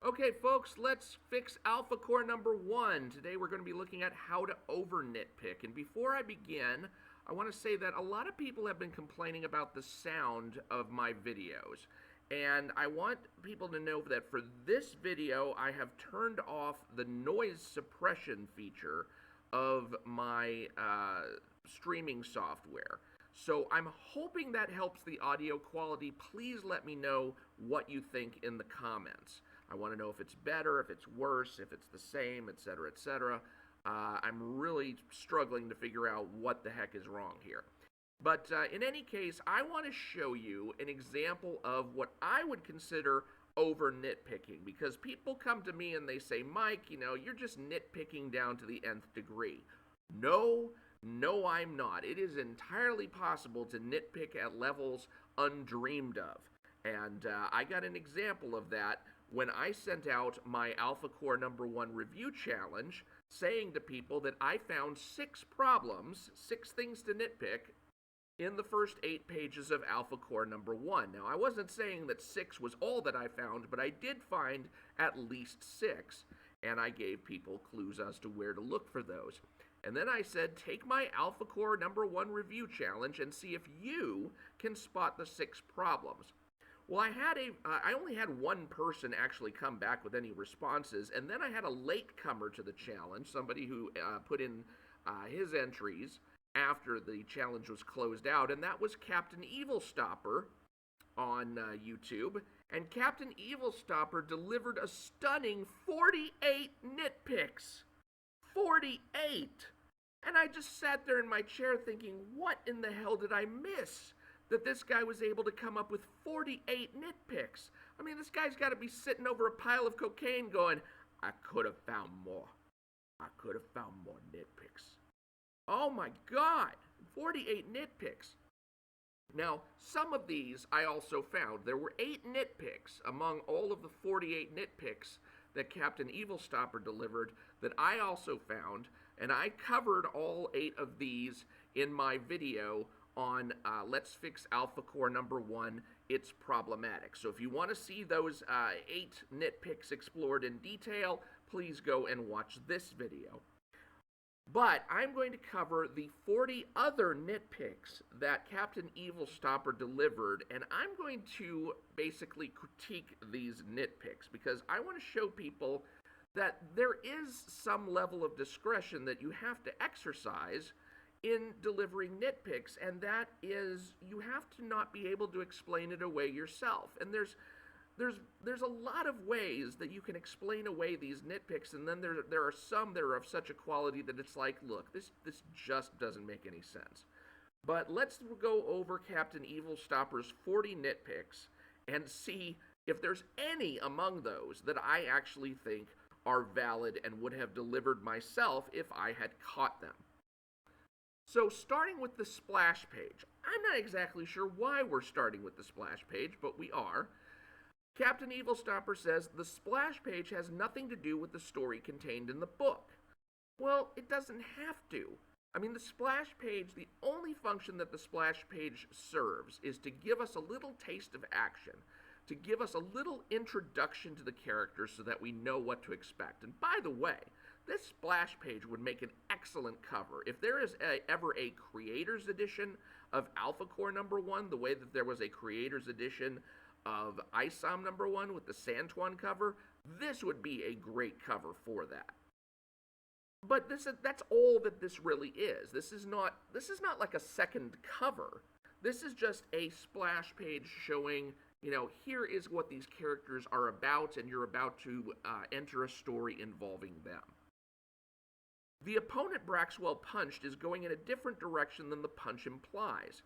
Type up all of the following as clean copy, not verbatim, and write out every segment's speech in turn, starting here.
Okay, folks, let's fix ALPHACORE number 1. Today we're going to be looking at how to over-nitpick. And before I begin, I want to say that a lot of people have been complaining about the sound of my videos. And I want people to know that for this video, I have turned off the noise suppression feature of my streaming software. So I'm hoping that helps the audio quality. Please let me know what you think in the comments. I want to know if it's better, if it's worse, if it's the same, etc., etc. I'm really struggling to figure out what the heck is wrong here. But in any case, I want to show you an example of what I would consider over nitpicking, because people come to me and they say, Mike, you're just nitpicking down to the nth degree. No, I'm not. It is entirely possible to nitpick at levels undreamed of. And I got an example of that when I sent out my ALPHACORE number 1 review challenge, saying to people that I found 6 problems, 6 things to nitpick, in the first 8 pages of ALPHACORE number 1. Now, I wasn't saying that 6 was all that I found, but I did find at least 6, and I gave people clues as to where to look for those. And then I said, take my ALPHACORE number 1 review challenge and see if you can spot the 6 problems. Well, I only had one person actually come back with any responses, and then I had a latecomer to the challenge, somebody who put in his entries after the challenge was closed out, and that was Captain Evilstopper on YouTube. And Captain Evilstopper delivered a stunning 48 nitpicks. 48! And I just sat there in my chair thinking, what in the hell did I miss? That this guy was able to come up with 48 nitpicks. I mean, this guy's got to be sitting over a pile of cocaine going, I could have found more. I could have found more nitpicks. Oh my God, 48 nitpicks. Now, some of these I also found. There were 8 nitpicks among all of the 48 nitpicks that Captain Evilstopper delivered that I also found, and I covered all 8 of these in my video on Let's Fix ALPHACORE number 1, It's Problematic. So if you want to see those 8 nitpicks explored in detail, please go and watch this video. But I'm going to cover the 40 other nitpicks that Captain Evilstopper delivered, and I'm going to basically critique these nitpicks, because I want to show people that there is some level of discretion that you have to exercise in delivering nitpicks, and that is, you have to not be able to explain it away yourself. And there's a lot of ways that you can explain away these nitpicks, and then there are some that are of such a quality that it's like, look, this just doesn't make any sense. But let's go over Captain Evilstopper's 40 nitpicks and see if there's any among those that I actually think are valid and would have delivered myself if I had caught them. So starting with the splash page, I'm not exactly sure why we're starting with the splash page, but we are. Captain Evilstopper says the splash page has nothing to do with the story contained in the book. Well, it doesn't have to. I mean, the splash page, the only function that the splash page serves is to give us a little taste of action, to give us a little introduction to the characters so that we know what to expect. And by the way, this splash page would make an excellent cover. If there is ever a creator's edition of ALPHACORE number 1, the way that there was a creator's edition of ISOM number 1 with the Santuan cover, this would be a great cover for that. But that's all that this really is. This is not like a second cover. This is just a splash page showing, here is what these characters are about, and you're about to enter a story involving them. The opponent Braxwell punched is going in a different direction than the punch implies.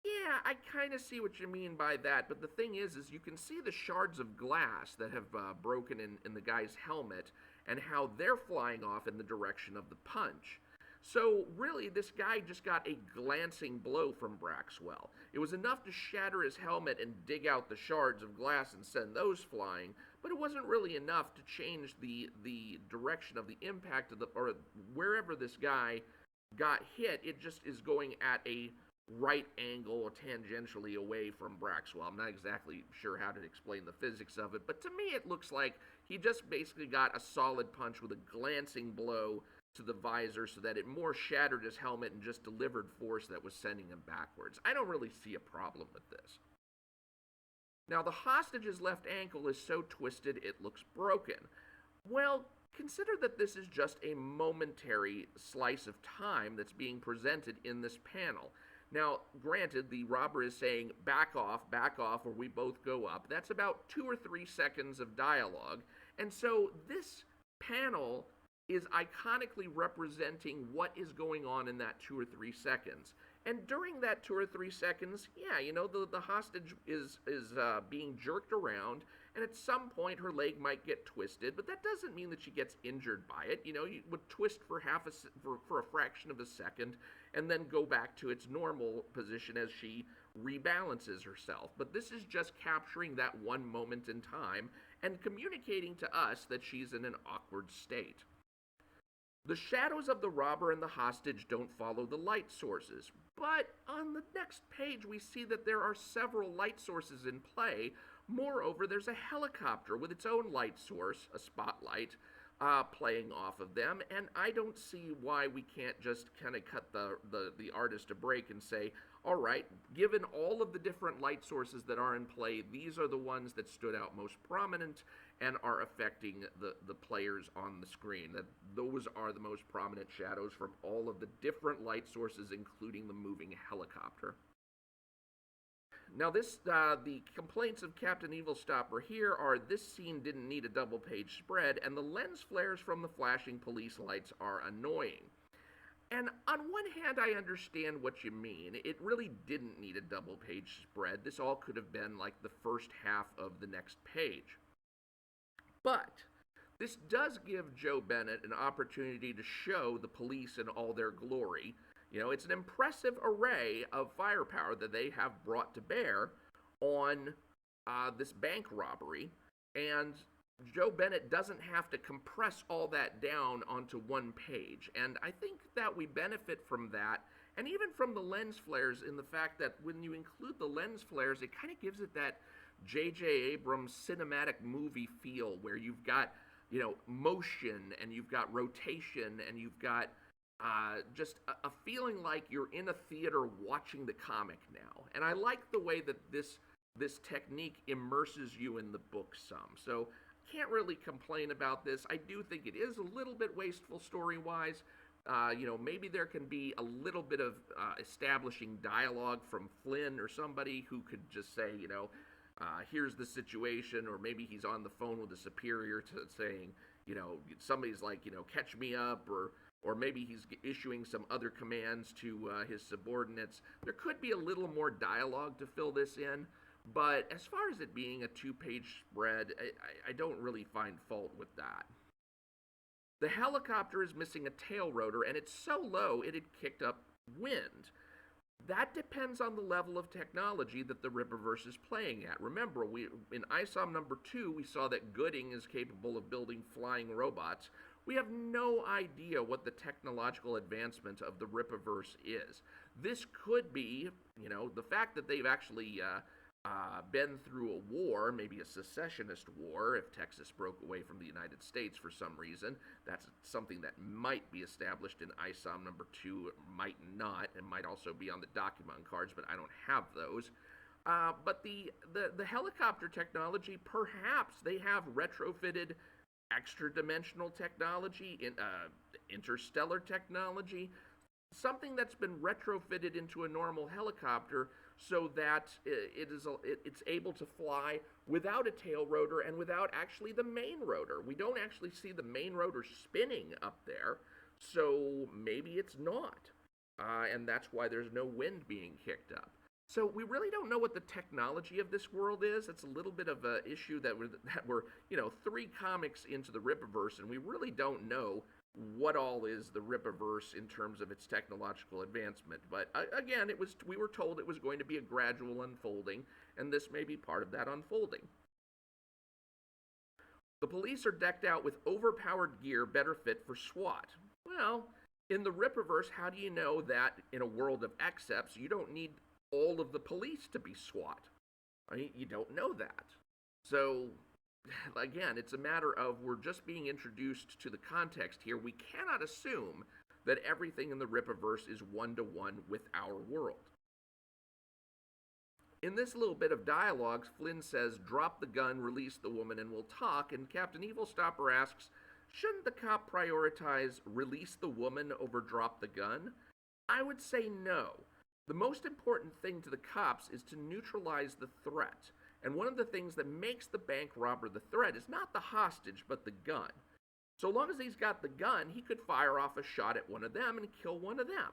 Yeah, I kind of see what you mean by that, but the thing is you can see the shards of glass that have broken in the guy's helmet and how they're flying off in the direction of the punch. So really, this guy just got a glancing blow from Braxwell. It was enough to shatter his helmet and dig out the shards of glass and send those flying, but it wasn't really enough to change the direction of the impact of or wherever this guy got hit. It just is going at a right angle or tangentially away from Braxwell. I'm not exactly sure how to explain the physics of it, but to me it looks like he just basically got a solid punch with a glancing blow to the visor so that it more shattered his helmet and just delivered force that was sending him backwards. I don't really see a problem with this. Now, the hostage's left ankle is so twisted it looks broken. Well, consider that this is just a momentary slice of time that's being presented in this panel. Now, granted, the robber is saying, back off, or we both go up. That's about 2 or 3 seconds of dialogue. And so this panel is iconically representing what is going on in that 2 or 3 seconds. And during that 2 or 3 seconds, yeah, you know, the hostage is being jerked around, and at some point her leg might get twisted, but that doesn't mean that she gets injured by it. You know, you would twist for for a fraction of a second, and then go back to its normal position as she rebalances herself. But this is just capturing that one moment in time and communicating to us that she's in an awkward state. The shadows of the robber and the hostage don't follow the light sources, but on the next page we see that there are several light sources in play. Moreover, there's a helicopter with its own light source, a spotlight, playing off of them, and I don't see why we can't just kind of cut the artist a break and say, all right, given all of the different light sources that are in play, these are the ones that stood out most prominent and are affecting the players on the screen. That those are the most prominent shadows from all of the different light sources, including the moving helicopter. Now the complaints of Captain Evilstopper here are this scene didn't need a double-page spread, and the lens flares from the flashing police lights are annoying. And on one hand, I understand what you mean. It really didn't need a double-page spread. This all could have been like the first half of the next page. But this does give Joe Bennett an opportunity to show the police in all their glory. You know, it's an impressive array of firepower that they have brought to bear on this bank robbery, and Joe Bennett doesn't have to compress all that down onto one page. And I think that we benefit from that, and even from the lens flares, in the fact that when you include the lens flares, it kind of gives it that J.J. Abrams cinematic movie feel, where you've got, you know, motion, and you've got rotation, and you've got just a feeling like you're in a theater watching the comic now. And I like the way that this technique immerses you in the book some. So can't really complain about this. I do think it is a little bit wasteful story-wise. You know, maybe there can be a little bit of establishing dialogue from Flynn or somebody who could just say, you know, here's the situation, or maybe he's on the phone with a superior saying, you know, somebody's like, you know, catch me up, or maybe he's issuing some other commands to his subordinates. There could be a little more dialogue to fill this in, but as far as it being a 2-page spread, I don't really find fault with that. The helicopter is missing a tail rotor, and it's so low it had kicked up wind. That depends on the level of technology that the Rippaverse is playing at. Remember, in ISOM number 2, we saw that Gooding is capable of building flying robots. We have no idea what the technological advancement of the Rippaverse is. This could be, you know, the fact that they've actually been through a war, maybe a secessionist war, if Texas broke away from the United States for some reason. That's something that might be established in ISOM number 2, it might not. It might also be on the document cards, but I don't have those. But the helicopter technology, perhaps they have retrofitted extra-dimensional technology, interstellar technology, something that's been retrofitted into a normal helicopter so that it's able to fly without a tail rotor and without actually the main rotor. We don't actually see the main rotor spinning up there, so maybe it's not. And that's why there's no wind being kicked up. So we really don't know what the technology of this world is. It's a little bit of an issue that we're, you know, 3 comics into the Rippaverse, and we really don't know what all is the Rippaverse in terms of its technological advancement. But again, we were told it was going to be a gradual unfolding, and this may be part of that unfolding. The police are decked out with overpowered gear better fit for SWAT. Well, In the Rippaverse, how do you know that in a world of accepts, you don't need all of the police to be SWAT? I mean, you don't know that. So, again, it's a matter of we're just being introduced to the context here. We cannot assume that everything in the Rippaverse is one-to-one with our world. In this little bit of dialogue, Flynn says, drop the gun, release the woman, and we'll talk. And Captain Evilstopper asks, shouldn't the cop prioritize release the woman over drop the gun? I would say no. The most important thing to the cops is to neutralize the threat. And one of the things that makes the bank robber the threat is not the hostage, but the gun. So long as he's got the gun, he could fire off a shot at one of them and kill one of them.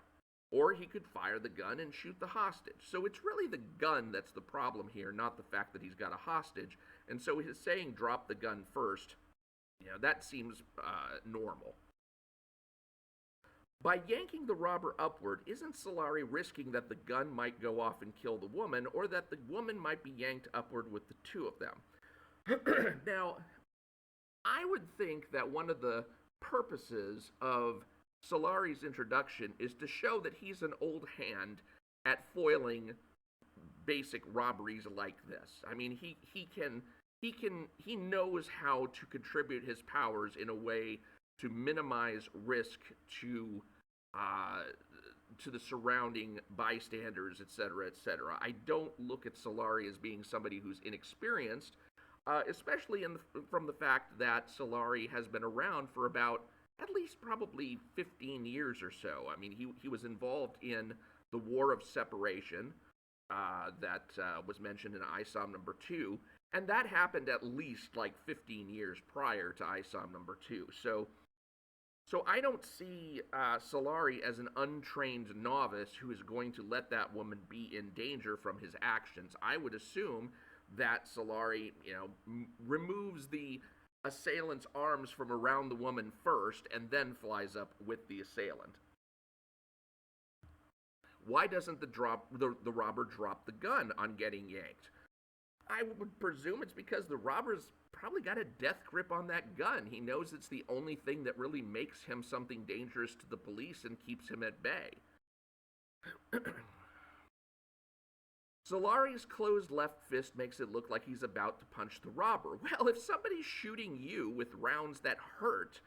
Or he could fire the gun and shoot the hostage. So it's really the gun that's the problem here, not the fact that he's got a hostage. And so his saying drop the gun first, that seems normal. By yanking the robber upward, isn't Solari risking that the gun might go off and kill the woman, or that the woman might be yanked upward with the two of them? Now, I would think that one of the purposes of Solari's introduction is to show that he's an old hand at foiling basic robberies like this. I mean, he knows how to contribute his powers in a way to minimize risk to the surrounding bystanders, etc., etc. I don't look at Solari as being somebody who's inexperienced, especially from the fact that Solari has been around for about at least probably 15 years or so. I mean, he was involved in the War of Separation that was mentioned in ISOM number 2, and that happened at least like 15 years prior to ISOM number 2. So I don't see Solari as an untrained novice who is going to let that woman be in danger from his actions. I would assume that Solari, removes the assailant's arms from around the woman first and then flies up with the assailant. Why doesn't the robber drop the gun on getting yanked? I would presume it's because the robber's probably got a death grip on that gun. He knows it's the only thing that really makes him something dangerous to the police and keeps him at bay. Solari's closed left fist makes it look like he's about to punch the robber. Well, if somebody's shooting you with rounds that hurt,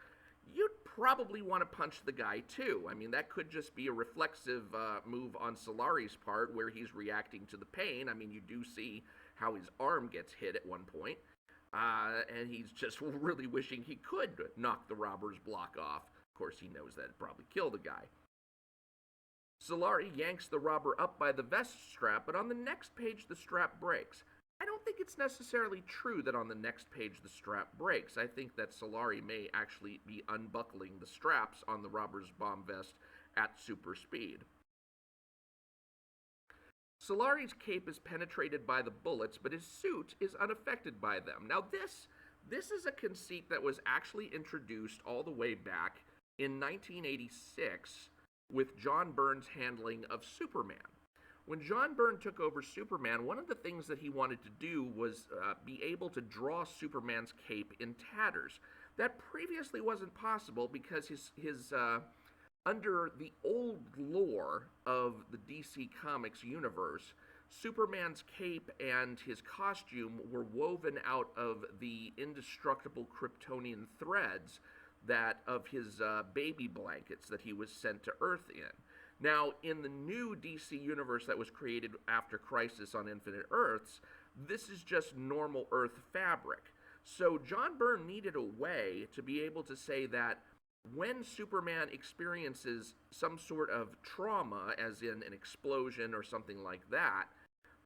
you'd probably want to punch the guy too. I mean, that could just be a reflexive move on Solari's part where he's reacting to the pain. I mean, you do see how his arm gets hit at one point. And he's just really wishing he could knock the robber's block off. Of course, he knows that'd probably kill the guy. Solari yanks the robber up by the vest strap, but on the next page the strap breaks. I don't think it's necessarily true that on the next page the strap breaks. I think that Solari may actually be unbuckling the straps on the robber's bomb vest at super speed. Solari's cape is penetrated by the bullets, but his suit is unaffected by them. Now this is a conceit that was actually introduced all the way back in 1986 with John Byrne's handling of Superman. When John Byrne took over Superman, one of the things that he wanted to do was be able to draw Superman's cape in tatters. That previously wasn't possible because his under the old lore of the DC Comics universe, Superman's cape and his costume were woven out of the indestructible Kryptonian threads that of his baby blankets that he was sent to Earth in. Now, in the new DC universe that was created after Crisis on Infinite Earths, this is just normal Earth fabric. So John Byrne needed a way to be able to say that when Superman experiences some sort of trauma, as in an explosion or something like that,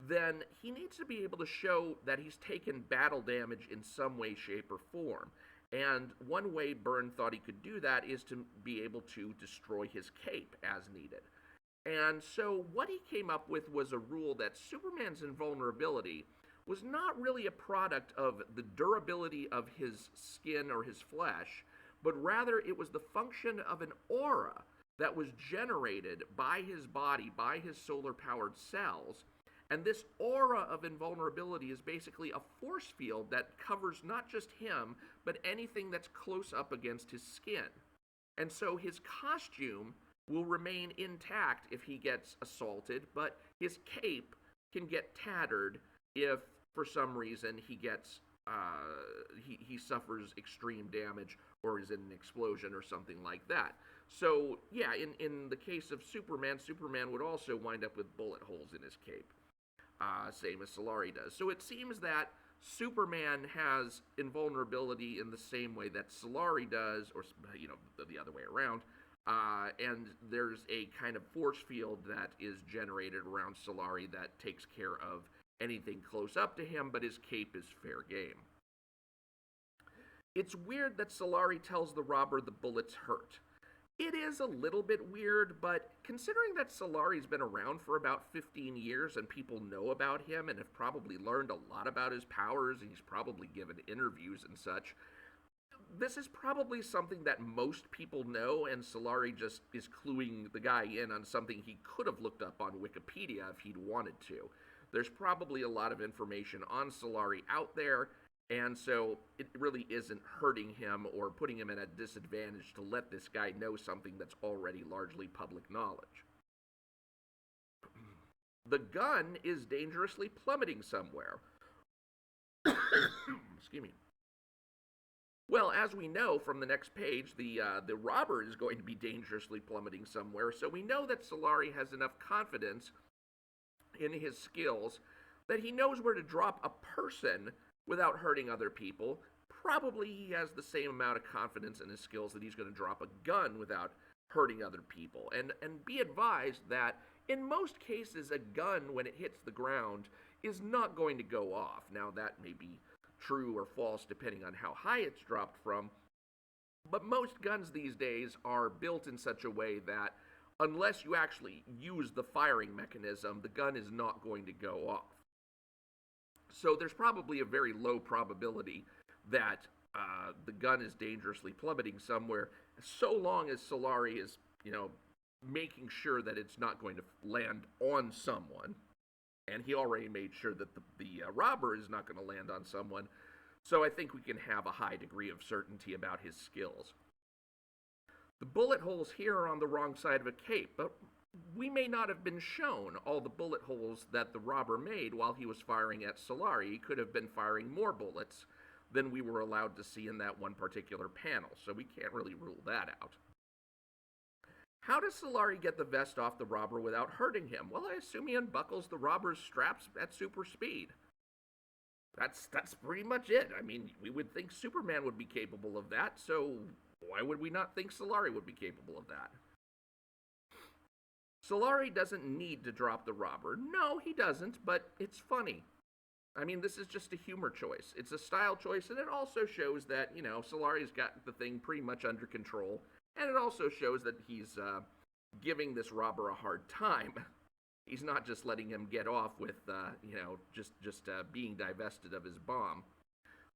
then he needs to be able to show that he's taken battle damage in some way, shape, or form. And one way Byrne thought he could do that is to be able to destroy his cape as needed. And so what he came up with was a rule that Superman's invulnerability was not really a product of the durability of his skin or his flesh, but rather it was the function of an aura that was generated by his body, by his solar-powered cells. And this aura of invulnerability is basically a force field that covers not just him, but anything that's close up against his skin. And so his costume will remain intact if he gets assaulted, but his cape can get tattered if, for some reason, he suffers extreme damage or is in an explosion or something like that. So, yeah, in the case of Superman, Superman would also wind up with bullet holes in his cape, same as Solari does. So it seems that Superman has invulnerability in the same way that Solari does, or, the other way around, and there's a kind of force field that is generated around Solari that takes care of anything close up to him, but his cape is fair game. It's weird that Solari tells the robber the bullets hurt. It is a little bit weird, but considering that Solari's been around for about 15 years and people know about him and have probably learned a lot about his powers, and he's probably given interviews and such, this is probably something that most people know, and Solari just is cluing the guy in on something he could have looked up on Wikipedia if he'd wanted to. There's probably a lot of information on Solari out there, and so it really isn't hurting him or putting him at a disadvantage to let this guy know something that's already largely public knowledge. The gun is dangerously plummeting somewhere. Excuse me. Well, as we know from the next page, the robber is going to be dangerously plummeting somewhere, so we know that Solari has enough confidence in his skills that he knows where to drop a person without hurting other people. Probably he has the same amount of confidence in his skills that he's going to drop a gun without hurting other people. And be advised that in most cases, a gun, when it hits the ground, is not going to go off. Now, that may be true or false depending on how high it's dropped from, but most guns these days are built in such a way that unless you actually use the firing mechanism, the gun is not going to go off. So there's probably a very low probability that the gun is dangerously plummeting somewhere, so long as Solari is, making sure that it's not going to land on someone. And he already made sure that the robber is not going to land on someone. So I think we can have a high degree of certainty about his skills. The bullet holes here are on the wrong side of a cape, but we may not have been shown all the bullet holes that the robber made while he was firing at Solari. He could have been firing more bullets than we were allowed to see in that one particular panel, so we can't really rule that out. How does Solari get the vest off the robber without hurting him? Well, I assume he unbuckles the robber's straps at super speed. That's pretty much it. I mean, we would think Superman would be capable of that, so why would we not think Solari would be capable of that? Solari doesn't need to drop the robber. No, he doesn't, but it's funny. I mean, this is just a humor choice. It's a style choice, and it also shows that, Solari's got the thing pretty much under control, and it also shows that he's giving this robber a hard time. He's not just letting him get off with, being divested of his bomb.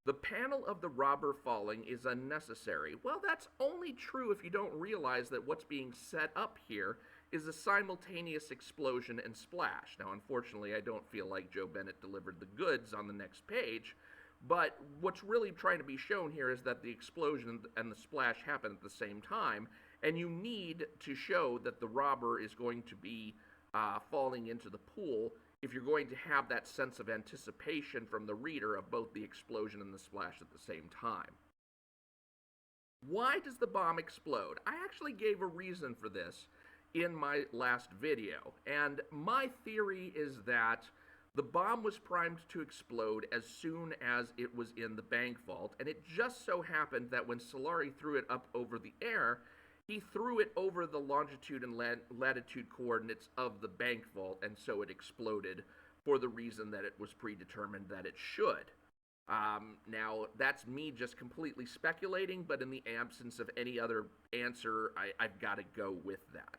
The panel of the robber falling is unnecessary. Well, that's only true if you don't realize that what's being set up here is a simultaneous explosion and splash. Now, unfortunately, I don't feel like Joe Bennett delivered the goods on the next page, but what's really trying to be shown here is that the explosion and the splash happen at the same time, and you need to show that the robber is going to be falling into the pool if you're going to have that sense of anticipation from the reader of both the explosion and the splash at the same time. Why does the bomb explode? I actually gave a reason for this in my last video, and my theory is that the bomb was primed to explode as soon as it was in the bank vault, and it just so happened that when Solari threw it up over the air, he threw it over the longitude and latitude coordinates of the bank vault, and so it exploded for the reason that it was predetermined that it should. Now, that's me just completely speculating, but in the absence of any other answer, I've got to go with that.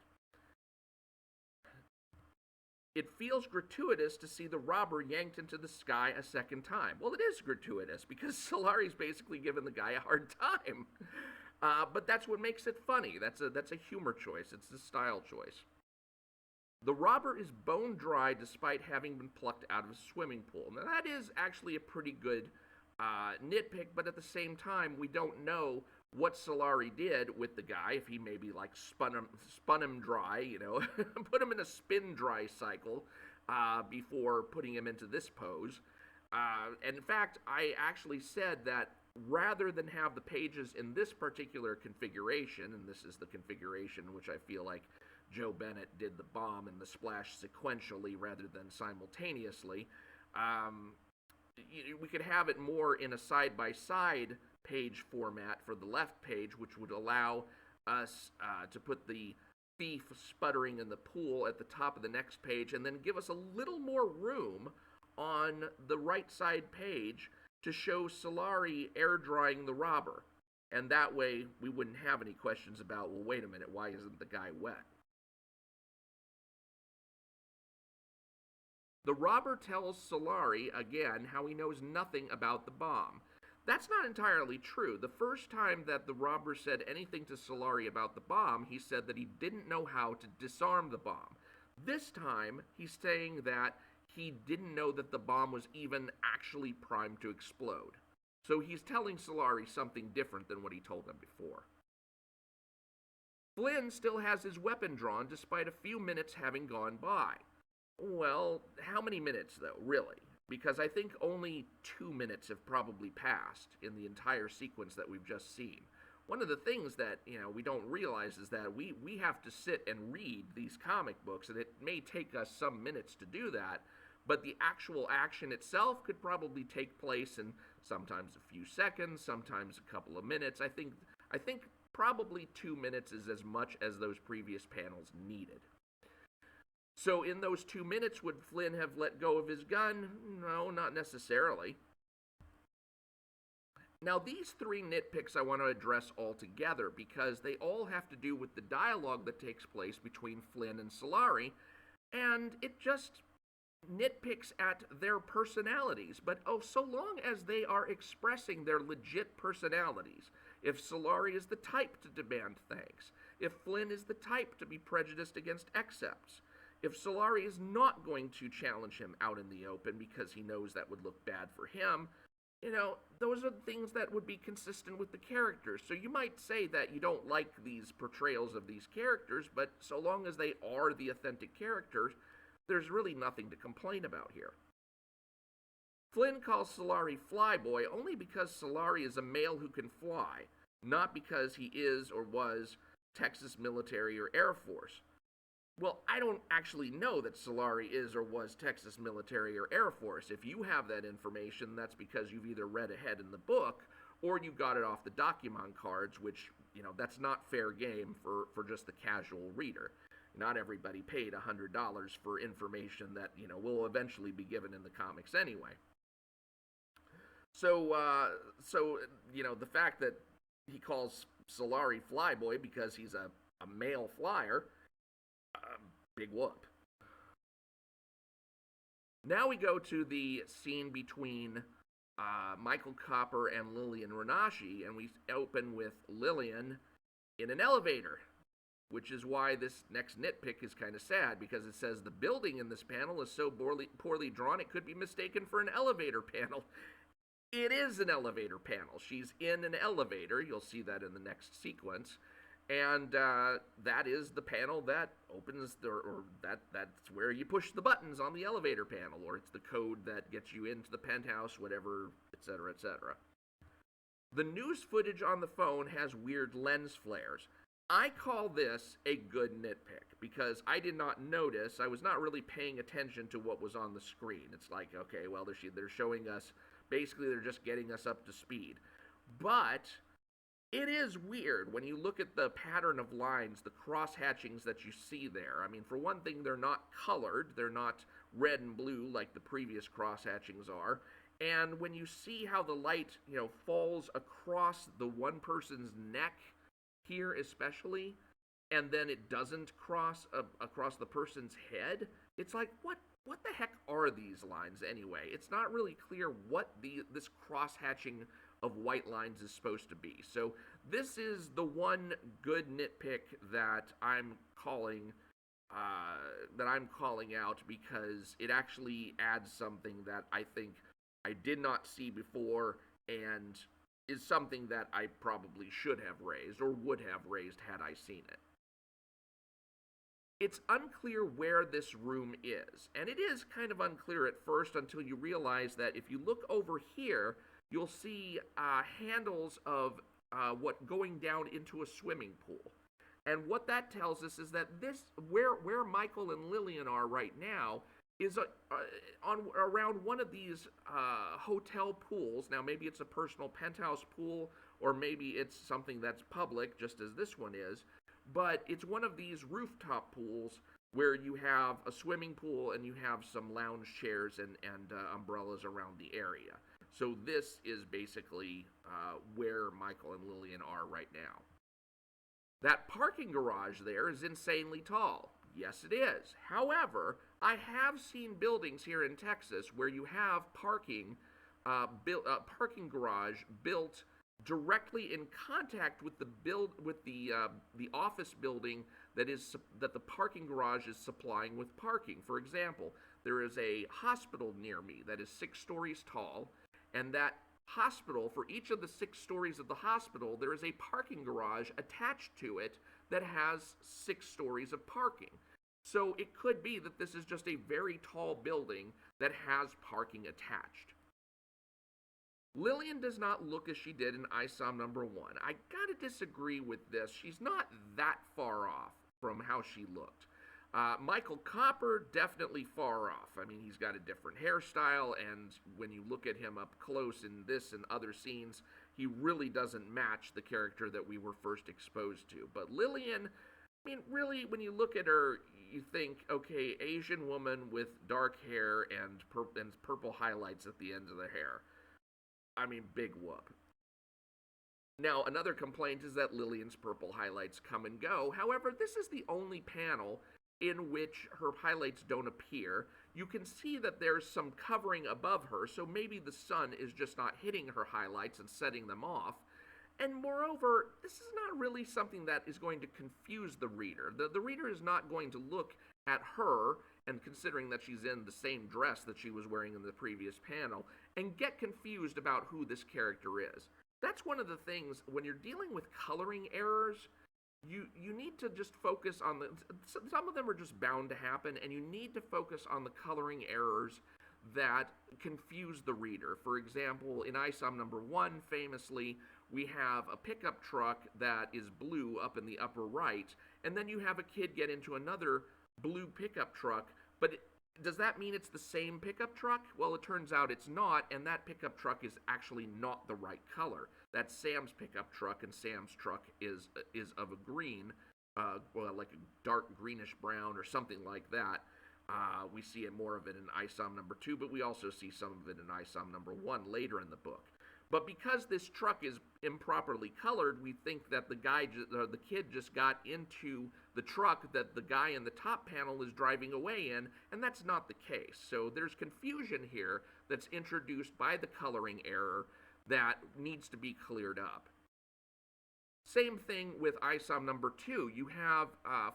It feels gratuitous to see the robber yanked into the sky a second time. Well, it is gratuitous, because Solari's basically given the guy a hard time. But that's what makes it funny. That's a humor choice. It's a style choice. The robber is bone dry despite having been plucked out of a swimming pool. Now, that is actually a pretty good nitpick, but at the same time, we don't know what Solari did with the guy, if he maybe like spun him dry, put him in a spin dry cycle before putting him into this pose. And in fact, I actually said that rather than have the pages in this particular configuration, and this is the configuration in which I feel like Joe Bennett did the bomb and the splash sequentially rather than simultaneously, we could have it more in a side-by-side page format for the left page, which would allow us to put the thief sputtering in the pool at the top of the next page, and then give us a little more room on the right side page to show Solari air drying the robber. And that way we wouldn't have any questions about, well, wait a minute, why isn't the guy wet? The robber tells Solari, again, how he knows nothing about the bomb. That's not entirely true. The first time that the robber said anything to Solari about the bomb, he said that he didn't know how to disarm the bomb. This time, he's saying that he didn't know that the bomb was even actually primed to explode. So he's telling Solari something different than what he told him before. Flynn still has his weapon drawn despite a few minutes having gone by. Well, how many minutes, though, really? Because I think only 2 minutes have probably passed in the entire sequence that we've just seen. One of the things that, we don't realize is that we have to sit and read these comic books, and it may take us some minutes to do that, but the actual action itself could probably take place in sometimes a few seconds, sometimes a couple of minutes. I think probably 2 minutes is as much as those previous panels needed. So in those 2 minutes, would Flynn have let go of his gun? No, not necessarily. Now, these 3 nitpicks I want to address all together because they all have to do with the dialogue that takes place between Flynn and Solari, and it just nitpicks at their personalities, but so long as they are expressing their legit personalities. If Solari is the type to demand thanks, if Flynn is the type to be prejudiced against accepts, if Solari is not going to challenge him out in the open because he knows that would look bad for him, those are things that would be consistent with the characters. So you might say that you don't like these portrayals of these characters, but so long as they are the authentic characters, there's really nothing to complain about here. Flynn calls Solari Flyboy only because Solari is a male who can fly, not because he is or was Texas military or Air Force. Well, I don't actually know that Solari is or was Texas military or Air Force. If you have that information, that's because you've either read ahead in the book or you got it off the document cards, which, that's not fair game for just the casual reader. Not everybody paid $100 for information that, will eventually be given in the comics anyway. So, the fact that he calls Solari Flyboy because he's a male flyer, big whoop. Now we go to the scene between Michael Copper and Lillian Renashi, and we open with Lillian in an elevator, which is why this next nitpick is kind of sad, because it says the building in this panel is so poorly drawn it could be mistaken for an elevator panel. It is an elevator panel. She's in an elevator. You'll see that in the next sequence. And that is the panel that opens, that's where you push the buttons on the elevator panel, or it's the code that gets you into the penthouse, whatever, etc., etc. The news footage on the phone has weird lens flares. I call this a good nitpick, because I did not notice, I was not really paying attention to what was on the screen. It's like, okay, well, they're showing us, basically they're just getting us up to speed. But it is weird when you look at the pattern of lines, the cross-hatchings that you see there. I mean, for one thing, they're not colored. They're not red and blue like the previous cross-hatchings are. And when you see how the light, falls across the one person's neck here especially, and then it doesn't cross across the person's head, it's like, what the heck are these lines anyway? It's not really clear what this cross-hatching of white lines is supposed to be. So this is the one good nitpick that I'm calling out, because it actually adds something that I think I did not see before, and is something that I probably should have raised or would have raised had I seen it. It's unclear where this room is, and it is kind of unclear at first until you realize that if you look over here, you'll see handles of what going down into a swimming pool. And what that tells us is that this, where Michael and Lillian are right now, is on around one of these hotel pools. Now, maybe it's a personal penthouse pool, or maybe it's something that's public, just as this one is. But it's one of these rooftop pools where you have a swimming pool and you have some lounge chairs and umbrellas around the area. So this is basically where Michael and Lillian are right now. That parking garage there is insanely tall. Yes, it is. However, I have seen buildings here in Texas where you have parking garage built directly in contact with the office building that the parking garage is supplying with parking. For example, there is a hospital near me that is 6 stories tall, and that hospital, for each of the 6 stories of the hospital, there is a parking garage attached to it that has 6 stories of parking. So it could be that this is just a very tall building that has parking attached. Lillian does not look as she did in ISOM number 1. I gotta disagree with this. She's not that far off from how she looked. Michael Copper, definitely far off. I mean, he's got a different hairstyle, and when you look at him up close in this and other scenes, he really doesn't match the character that we were first exposed to. But Lillian, I mean, really, when you look at her, you think, okay, Asian woman with dark hair and purple highlights at the ends of the hair. I mean, big whoop. Now, another complaint is that Lillian's purple highlights come and go. However, this is the only panel in which her highlights don't appear. You can see that there's some covering above her, so maybe the sun is just not hitting her highlights and setting them off. And moreover, this is not really something that is going to confuse the reader. The reader is not going to look at her, and considering that she's in the same dress that she was wearing in the previous panel, and get confused about who this character is. That's one of the things, when you're dealing with coloring errors, you need to just focus on some of them are just bound to happen, and you need to focus on the coloring errors that confuse the reader. For example, in ISOM number 1, famously, we have a pickup truck that is blue up in the upper right, and then you have a kid get into another blue pickup truck, but does that mean it's the same pickup truck? Well, it turns out it's not, and that pickup truck is actually not the right color. That's Sam's pickup truck, and Sam's truck is of a green, well, like a dark greenish brown or something like that. We see more of it in ISOM number 2, but we also see some of it in ISOM number 1 later in the book. But because this truck is improperly colored, we think that the kid just got into the truck that the guy in the top panel is driving away in, and that's not the case. So there's confusion here that's introduced by the coloring error that needs to be cleared up. Same thing with ISOM number 2. You have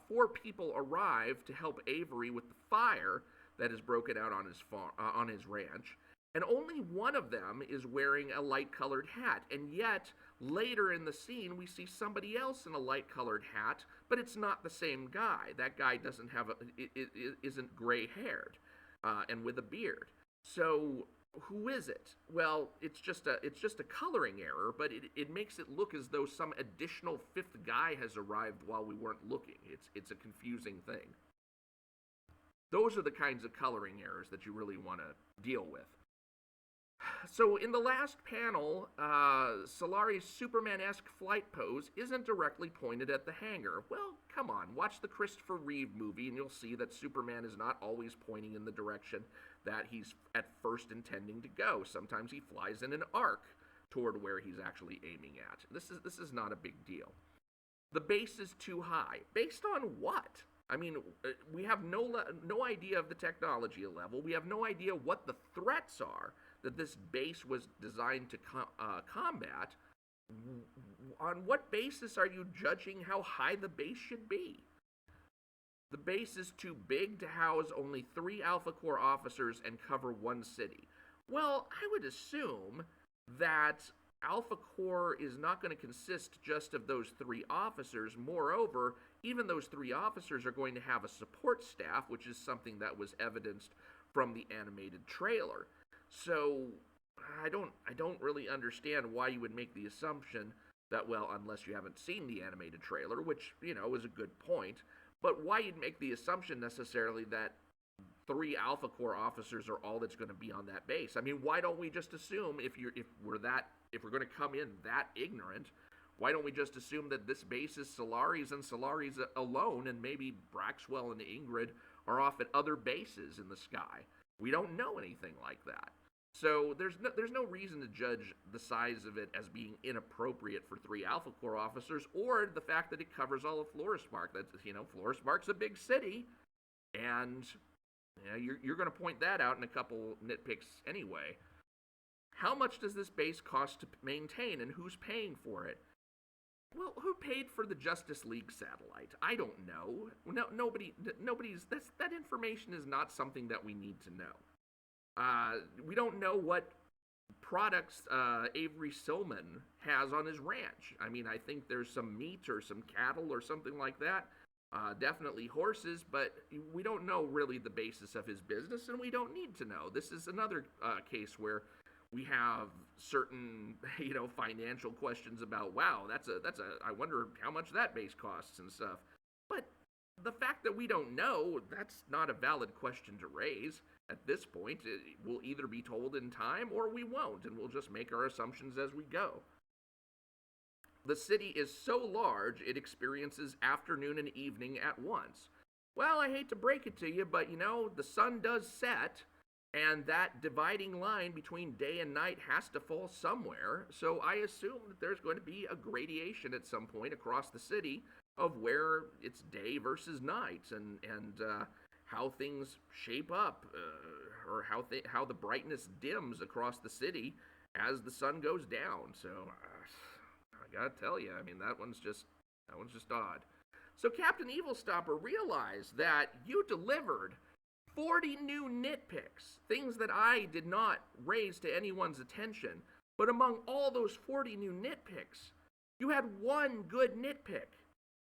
4 people arrive to help Avery with the fire that is broken out on his ranch. And only one of them is wearing a light-colored hat, and yet, later in the scene, we see somebody else in a light-colored hat, but it's not the same guy. That guy doesn't have isn't gray-haired, and with a beard. So, who is it? Well, it's just a coloring error, but it makes it look as though some additional 5th guy has arrived while we weren't looking. It's a confusing thing. Those are the kinds of coloring errors that you really want to deal with. So in the last panel, Solari's Superman-esque flight pose isn't directly pointed at the hangar. Well, come on, watch the Christopher Reeve movie and you'll see that Superman is not always pointing in the direction that he's at first intending to go. Sometimes he flies in an arc toward where he's actually aiming at. This is not a big deal. The base is too high. Based on what? I mean, we have no idea of the technology level. We have no idea what the threats are that this base was designed to combat. On what basis are you judging how high the base should be? The base is too big to house only 3 ALPHACORE officers and cover 1 city. Well, I would assume that ALPHACORE is not going to consist just of those 3 officers. Moreover, even those 3 officers are going to have a support staff, which is something that was evidenced from the animated trailer. So I don't really understand why you would make the assumption that, well, unless you haven't seen the animated trailer, which, is a good point, but why you'd make the assumption necessarily that 3 ALPHACORE officers are all that's going to be on that base. I mean, why don't we just assume if we're going to come in that ignorant, why don't we just assume that this base is Solaris and Solaris alone, and maybe Braxwell and Ingrid are off at other bases in the sky? We don't know anything like that. So there's no reason to judge the size of it as being inappropriate for 3 ALPHACORE officers, or the fact that it covers all of Florismark. That's, Florismark's a big city, and you're going to point that out in a couple nitpicks anyway. How much does this base cost to maintain, and who's paying for it? Well, who paid for the Justice League satellite? I don't know. Nobody's. That information is not something that we need to know. We don't know what products Avery Silman has on his ranch. I mean, I think there's some meat or some cattle or something like that. Definitely horses, but we don't know really the basis of his business, and we don't need to know. This is another case where we have certain, financial questions about, wow, I wonder how much that base costs and stuff. But the fact that we don't know, that's not a valid question to raise. At this point, we'll either be told in time or we won't, and we'll just make our assumptions as we go. The city is so large, it experiences afternoon and evening at once. Well, I hate to break it to you, but the sun does set, and that dividing line between day and night has to fall somewhere, so I assume that there's going to be a gradation at some point across the city of where it's day versus night, and how things shape up, or how the brightness dims across the city as the sun goes down. So I gotta tell you, I mean, that one's just odd. So Captain Evilstopper realized that you delivered 40 new nitpicks, things that I did not raise to anyone's attention. But among all those 40 new nitpicks, you had one good nitpick.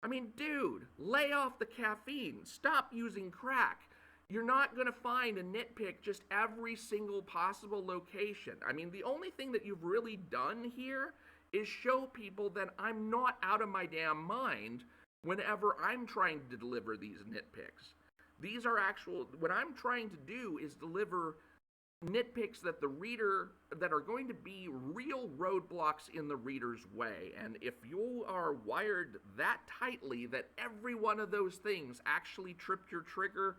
I mean, dude, lay off the caffeine. Stop using crack. You're not going to find a nitpick just every single possible location. I mean, the only thing that you've really done here is show people that I'm not out of my damn mind whenever I'm trying to deliver these nitpicks. These are what I'm trying to do is deliver nitpicks that that are going to be real roadblocks in the reader's way. And if you are wired that tightly that every one of those things actually tripped your trigger,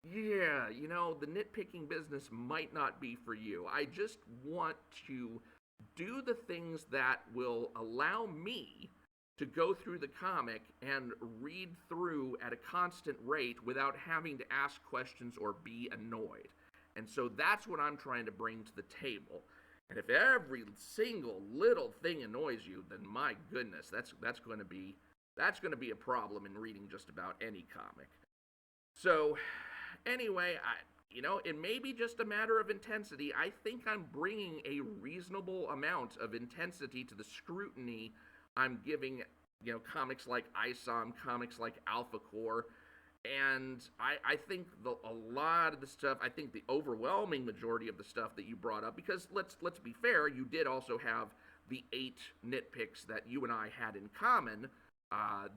yeah, the nitpicking business might not be for you. I just want to do the things that will allow me to go through the comic and read through at a constant rate without having to ask questions or be annoyed. And so that's what I'm trying to bring to the table. And if every single little thing annoys you, then my goodness, that's going to be a problem in reading just about any comic. So anyway, it may be just a matter of intensity. I think I'm bringing a reasonable amount of intensity to the scrutiny I'm giving, comics like ISOM, comics like ALPHACORE, and I think a lot of the stuff, I think the overwhelming majority of the stuff that you brought up, because let's be fair, you did also have the 8 nitpicks that you and I had in common.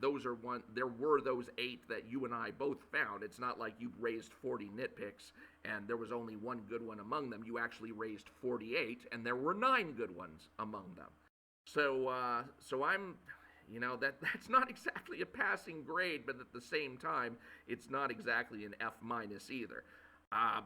There were those 8 that you and I both found. It's not like you raised 40 nitpicks and there was only one good one among them. You actually raised 48 and there were 9 good ones among them. So I'm, that's not exactly a passing grade, but at the same time, it's not exactly an F- either.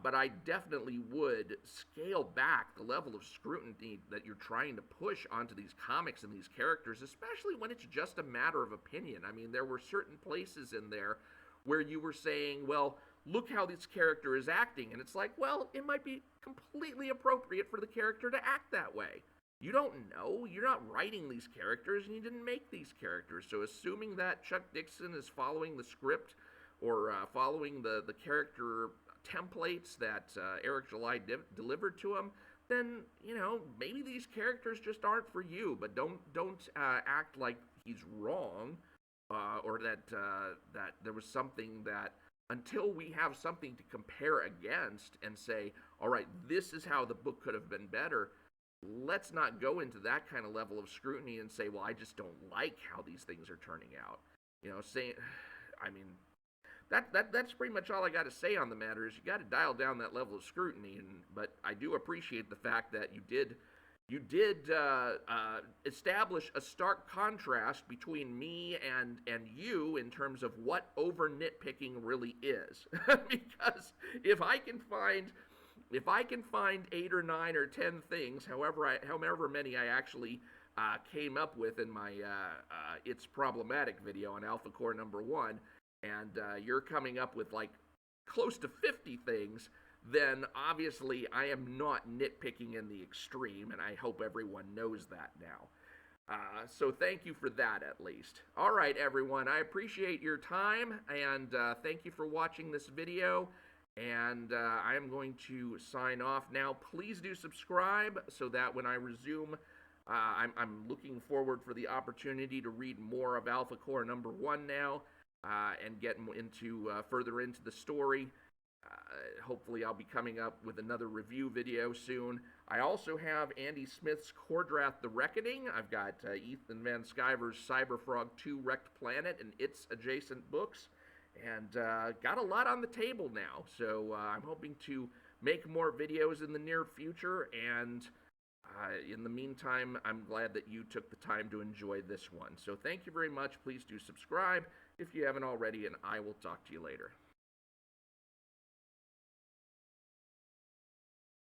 But I definitely would scale back the level of scrutiny that you're trying to push onto these comics and these characters, especially when it's just a matter of opinion. I mean, there were certain places in there where you were saying, well, look how this character is acting. And it's like, well, it might be completely appropriate for the character to act that way. You don't know. You're not writing these characters, and you didn't make these characters. So assuming that Chuck Dixon is following the script or following the character templates that Eric July delivered to him, then, maybe these characters just aren't for you. But don't act like he's wrong, or that there was something that, until we have something to compare against and say, all right, this is how the book could have been better. Let's not go into that kind of level of scrutiny and say, well, I just don't like how these things are turning out. I mean, that's pretty much all I got to say on the matter. Is you got to dial down that level of scrutiny. But I do appreciate the fact that you did establish a stark contrast between me and you in terms of what over nitpicking really is. Because if I can find 8 or 9 or 10 things, however many I actually came up with in my It's Problematic video on ALPHACORE number 1, and you're coming up with like close to 50 things, then obviously I am not nitpicking in the extreme, and I hope everyone knows that now. So thank you for that, at least. All right, everyone, I appreciate your time, and thank you for watching this video. And I am going to sign off now. Please do subscribe so that when I resume, I'm looking forward for the opportunity to read more of ALPHACORE number 1 now, and get further into the story. Hopefully I'll be coming up with another review video soon. I also have Andy Smith's Kordrath the Reckoning. I've got Ethan Van Sciver's Cyberfrog 2 Wrecked Planet and its adjacent books. And got a lot on the table now, so I'm hoping to make more videos in the near future, and in the meantime, I'm glad that you took the time to enjoy this one. So thank you very much. Please do subscribe if you haven't already, and I will talk to you later.